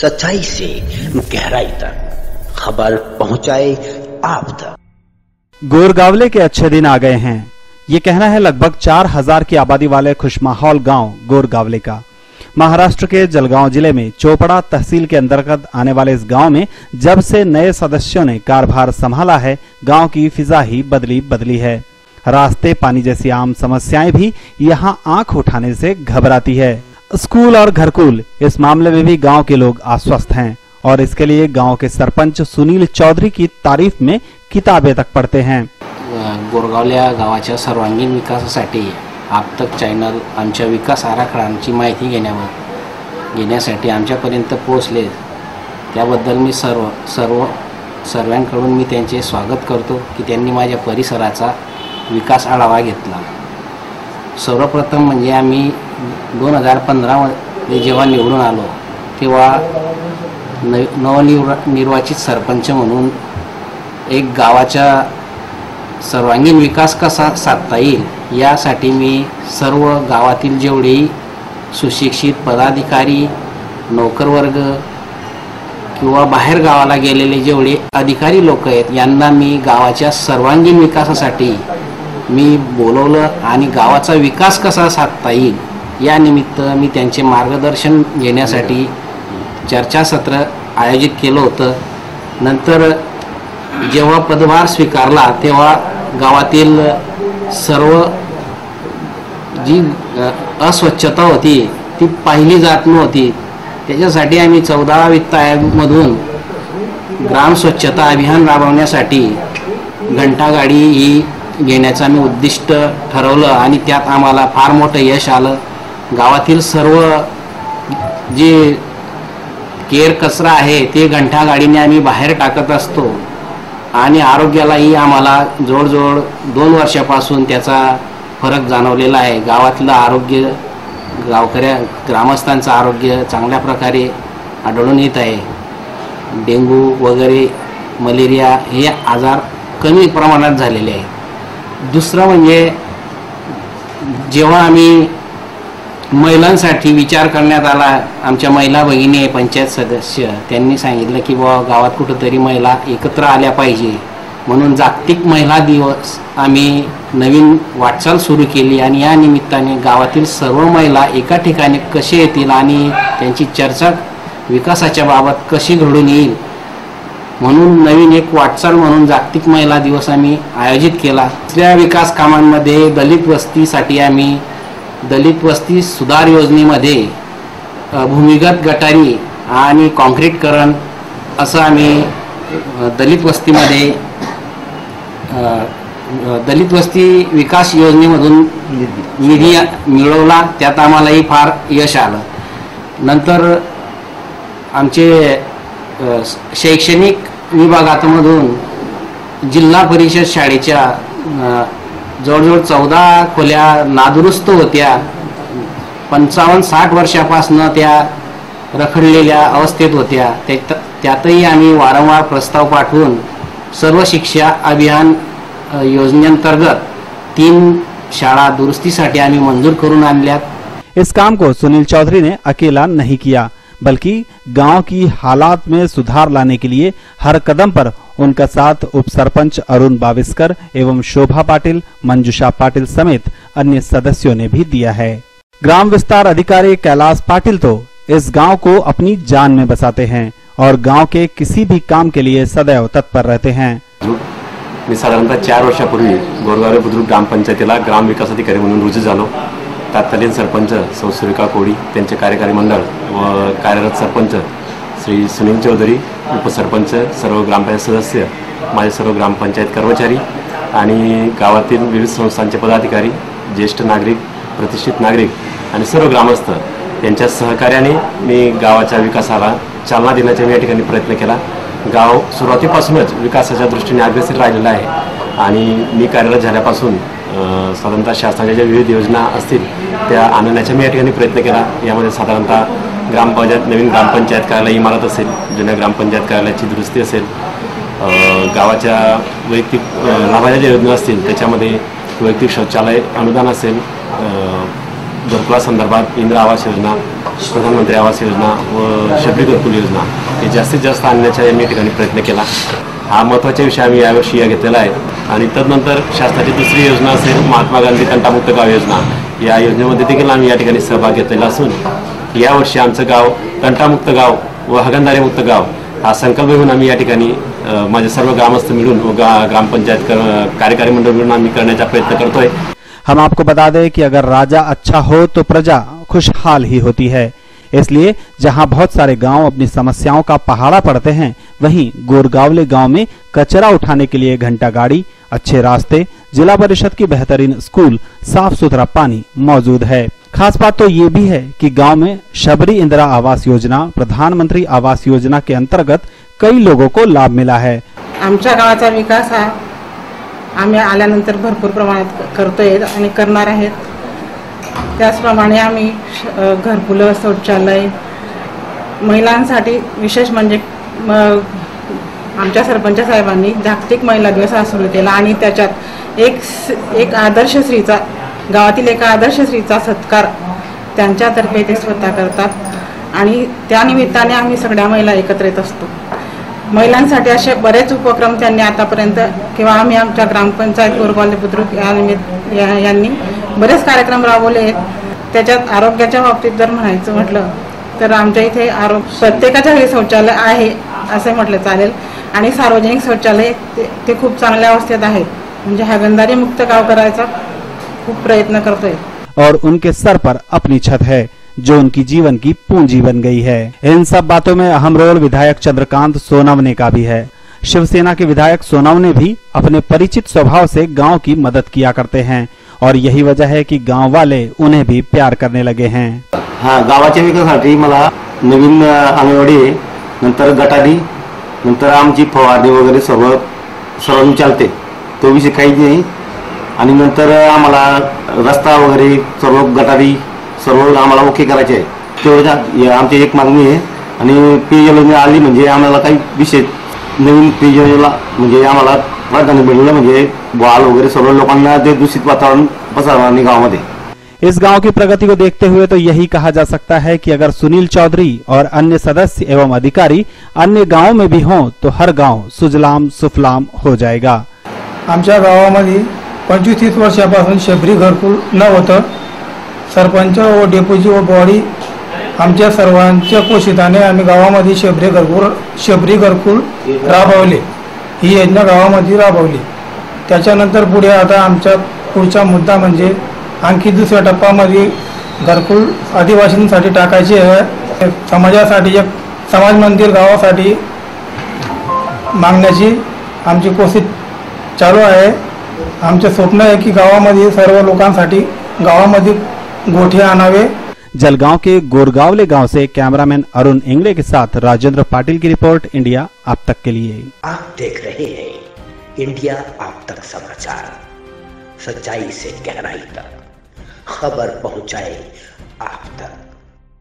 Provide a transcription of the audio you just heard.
सच्चाई से गहराई तक खबर पहुंचाए आप तक। गोरगावले के अच्छे दिन आ गए हैं, ये कहना है लगभग 4000 की आबादी वाले खुशमाहौल गांव गोरगावले का। महाराष्ट्र के जलगांव जिले में चोपड़ा तहसील के अंतर्गत आने वाले इस गांव में जब से नए सदस्यों ने कारभार संभाला है, गांव की फिजा ही बदली है। रास्ते, पानी जैसी आम समस्याएं भी यहां आंख उठाने से घबराती है। स्कूल और घरकुल, इस मामले में भी गांव के लोग आश्वस्त हैं और इसके लिए गांव के सरपंच सुनील चौधरी की तारीफ में किताबें तक पढ़ते हैं। गोरगावल्या गावाच्या सर्वांगीण विकासासाठी आपतक चॅनल आमच्या विकास आराखड्यांची माहिती घेण्यासाठी आमच्यापर्यंत पोहोचले, त्याबद्दल मी सर्वांकडून मी त्यांचे स्वागत करतो की त्यांनी माझ्या परिसराचा विकास आढावा घेतला। सर्वप्रथम म्हणजे आम्ही 2015 मध्ये जेव्हा निवडून आलो तेव्हा नवनिर्वाचित सरपंच म्हणून एक गावाचा सर्वांगीण विकास कसा साधता येईल यासाठी मी सर्व गावातील जेवढे सुशिक्षित पदाधिकारी, नोकरवर्ग किंवा बाहेर गावाला गेलेले जेवढे अधिकारी लोक आहेत यांना मी गावाच्या सर्वांगीण विकासासाठी मी बोलवलं आणि गावाचा विकास कसा साधता येईल या निमित्त मी त्यांचे मार्गदर्शन घेण्यासाठी चर्चासत्र आयोजित केलं होतं। नंतर जेव्हा पदभार स्वीकारला तेव्हा गावातील सर्व जी अस्वच्छता होती ती पाहिली जात नव्हती। त्याच्यासाठी आम्ही 14 वित्त आयोगामधून ग्राम स्वच्छता अभियान राबवण्यासाठी घंटागाडी ही घेण्याचं आम्ही उद्दिष्ट ठरवलं आणि त्यात आम्हाला फार मोठं यश आलं। गावातील सर्व जे केर कचरा आहे ते घंटागाडीने आम्ही बाहेर टाकत असतो आणि आरोग्यालाही आम्हाला जवळजवळ 2 वर्षापासून त्याचा फरक जाणवलेला आहे। गावातलं आरोग्य, ग्रामस्थांचं आरोग्य चांगल्या प्रकारे आढळून येत आहे। डेंग्यू वगैरे, मलेरिया हे आजार कमी प्रमाणात झालेले आहे। दुसरं म्हणजे जेव्हा आम्ही महिलांसाठी विचार करण्यात आला, आमच्या महिला भगिनी पंचायत सदस्य त्यांनी सांगितलं की बाबा गावात कुठेतरी महिला एकत्र आल्या पाहिजे, म्हणून जागतिक महिला दिवस आम्ही नवीन वाटचाल सुरू केली आणि या निमित्ताने गावातील सर्व महिला एका ठिकाणी कसे येतील आणि त्यांची चर्चा विकासाच्या बाबत कशी घडून येईल म्हणून नवीन एक वाटचाल म्हणून जागतिक महिला दिवस आम्ही आयोजित केला। दुसऱ्या विकास कामांमध्ये दलित वस्तीसाठी आम्ही दलित वस्ती सुधार योजनेमध्ये भूमिगत गटारी आणि कॉन्क्रीटकरण असं आम्ही दलित वस्ती विकास योजनेमधून निधी मिळवला, त्यात आम्हालाही फार यश आलं। नंतर आमचे शैक्षणिक विभागातून जिल्हा परिषद शाळेच्या जवळजवळ 14 खोल्या नादुरुस्त होत्या, 55-60 वर्षापासून त्या रखडलेल्या अवस्थेत होत्या। त्यातही आम्ही वारंवार प्रस्ताव पाठवून सर्व शिक्षा अभियान योजनेअंतर्गत 3 शाळा दुरुस्तीसाठी आम्ही मंजूर करून आणल्यात। इस काम को सुनील चौधरी ने अकेला नहीं किया, बल्कि गांव की हालात में सुधार लाने के लिए हर कदम पर उनका साथ उप सरपंच अरुण बाविस्कर एवं शोभा पाटिल, मंजुषा पाटिल समेत अन्य सदस्यों ने भी दिया है। ग्राम विस्तार अधिकारी कैलाश पाटिल तो इस गांव को अपनी जान में बसाते हैं और गांव के किसी भी काम के लिए सदैव तत्पर रहते हैं। मी साधारणतः 4 वर्षापूर्वी गोरगावले बुद्रुक ग्रामपंचायतीला ग्राम विकास अधिकारी म्हणून रुजू झालो। तत्कालीन सरपंच सौ सुरेखा कोडी, त्यांचे कार्यकारी मंडळ व कार्यरत सरपंच श्री सुनील चौधरी, उपसरपंच, सर्व ग्रामपंचायत सदस्य, माझे सर्व ग्रामपंचायत कर्मचारी आणि गावातील विविध संस्थांचे पदाधिकारी, ज्येष्ठ नागरिक, प्रतिष्ठित नागरिक आणि सर्व ग्रामस्थ यांच्या सहकार्याने मी गावाच्या विकासाला चालना देण्याचा या ठिकाणी प्रयत्न केला। गाव सुरुवातीपासूनच विकासाच्या दृष्टीने अग्रेसर राहिलेला आहे आणि मी कार्यरत झाल्यापासून साधारणतः शासनाच्या ज्या विविध योजना असतील त्या आणण्याचा मी या ठिकाणी प्रयत्न केला। यामध्ये साधारणतः ग्रामपंचायत, नवीन ग्रामपंचायत कार्यालय इमारत असेल, जुन्या ग्रामपंचायत कार्यालयाची दुरुस्ती असेल, गावाच्या वैयक्तिक लाभाच्या ज्या योजना असतील त्याच्यामध्ये वैयक्तिक शौचालय अनुदान असेल, घरकुलासंदर्भात इंदिरा आवास योजना, प्रधानमंत्री आवास योजना व शबरी घरकुल योजना हे जास्तीत जास्त आणण्याचा या ठिकाणी प्रयत्न केला. हा महत्त्वाचा विषय आम्ही यावर्षी घेतलेला आहे. आणि तदनंतर शासनाची दुसरी योजना असेल महात्मा गांधी तंटामुक्त गाव योजना, या योजनेमध्ये देखील आम्ही या ठिकाणी सहभाग घेतलेला असून यावर्षी आमचं गाव तंटामुक्त गाव व हागणदारीमुक्त गाव हा संकल्प घेऊन आम्ही या ठिकाणी माझे सर्व ग्रामस्थ मिळून व ग्रामपंचायत कार्यकारी मंडळ मिळून आम्ही करण्याचा प्रयत्न करतोय. हम आपको बता दें कि अगर राजा अच्छा हो तो प्रजा खुशहाल ही होती है, इसलिए जहां बहुत सारे गांव अपनी समस्याओं का पहाड़ा पड़ते हैं, वहीं गोरगावले गांव में कचरा उठाने के लिए घंटा गाड़ी, अच्छे रास्ते, जिला परिषद की बेहतरीन स्कूल, साफ सुथरा पानी मौजूद है. खास बात तो ये भी है कि गांव में शबरी इंदिरा आवास योजना, प्रधानमंत्री आवास योजना के अंतर्गत कई लोगों को लाभ मिला है. आमच्या गावाचा विकास हा आम्ही आल्यानंतर भरपूर प्रमाणात करतोय आणि करणार आहेत. त्याचप्रमाणे आम्ही घरकुलं, शौचालय, महिलांसाठी विशेष म्हणजे आमच्या सरपंच साहेबांनी जागतिक महिला दिवस हा सुरू केला आणि त्याच्यात एक आदर्श स्त्रीचा, गावातील एका आदर्श स्त्रीचा सत्कार त्यांच्यातर्फे ते स्वतः करतात आणि त्या निमित्ताने आम्ही सगळ्या महिला एकत्रित असतो. महिलांसाठी असे बरेच उपक्रम त्यांनी आतापर्यंत किंवा आम्ही आमच्या ग्रामपंचायत गोरगावले बुद्रुक यांनी बरेच कार्यक्रम राबवले आहेत. त्याच्यात आरोग्याच्या बाबतीत जर म्हणायचं म्हटलं तर आमच्या इथे प्रत्येकाच्या घरी शौचालय आहे असे म्हटलं चालेल आणि सार्वजनिक शौचालय ते खूप चांगल्या अवस्थेत आहेत. म्हणजे हागणदारी मुक्त गाव करायचा खूप प्रयत्न करतोय. और उनके सर पर अपनी छत है जो उनकी जीवन की पूंजी बन गई है. इन सब बातों में अहम रोल विधायक चंद्रकांत सोनवने का भी है. शिवसेना के विधायक सोनवने भी अपने परिचित स्वभाव से गांव की मदद किया करते हैं और यही वजह है कि गांव वाले उन्हें भी प्यार करने लगे हैं. हाँ, गावाच्या विकासासाठी मला नवीन अंगणवाडी, नंतर गटारी, नंतर आमची फवारणी वगैरे सर्व चालते, तो विषय काहीच नाही. आणि नंतर आम्हाला रस्ता वगैरे सर्व गटारी सर्व आम्हाला ओके करायचे आहे. तेवढं आमची एक मागणी आहे. आणि पेयजल आली म्हणजे आम्हाला काही विषय नवीन पेयजलला म्हणजे आम्हाला प्राधान्य मिळलं म्हणजे बाल वगैरे सर्व लोकांना ते दूषित वातावरण पसरणार नाही गावामध्ये. इस गांव की प्रगति को देखते हुए तो यही कहा जा सकता है कि अगर सुनील चौधरी और अन्य सदस्य एवं अधिकारी अन्य गांवों में भी हों तो हर गांव सुजलाम सुफलाम हो जाएगा. आमच्या गावामध्ये 25-30 वर्षापासून शबरी घरकुल न होतं. सरपंच व डेप्युटी व बॉडी आमच्या सर्वांच्या कोशिताने आम्ही गावामध्ये शबरी घरकुल राबवले. ही योजना गावामध्ये राबवली. त्याच्यानंतर पुढे आता आमचा पुढचा मुद्दा म्हणजे आणखी दुसऱ्या टप्प्यामध्ये घरकुल आदिवासींसाठी टाकायचे आहे. समाजासाठी एक समाज मंदिर गावासाठी मागण्याची आमची कोशिश चालू आहे. आमचे स्वप्न आहे की गावामध्ये सर्व लोकांसाठी गावामध्ये गोठे आणावे. जलगांव के गोरगावले गांव से कैमरामैन अरुण इंगले के साथ राजेंद्र पाटिल की रिपोर्ट, इंडिया आप तक के लिए. आप देख रहे हैं इंडिया आप तक समाचार, सच्चाई से गहराई तक खबर पहुंचाए आप तक.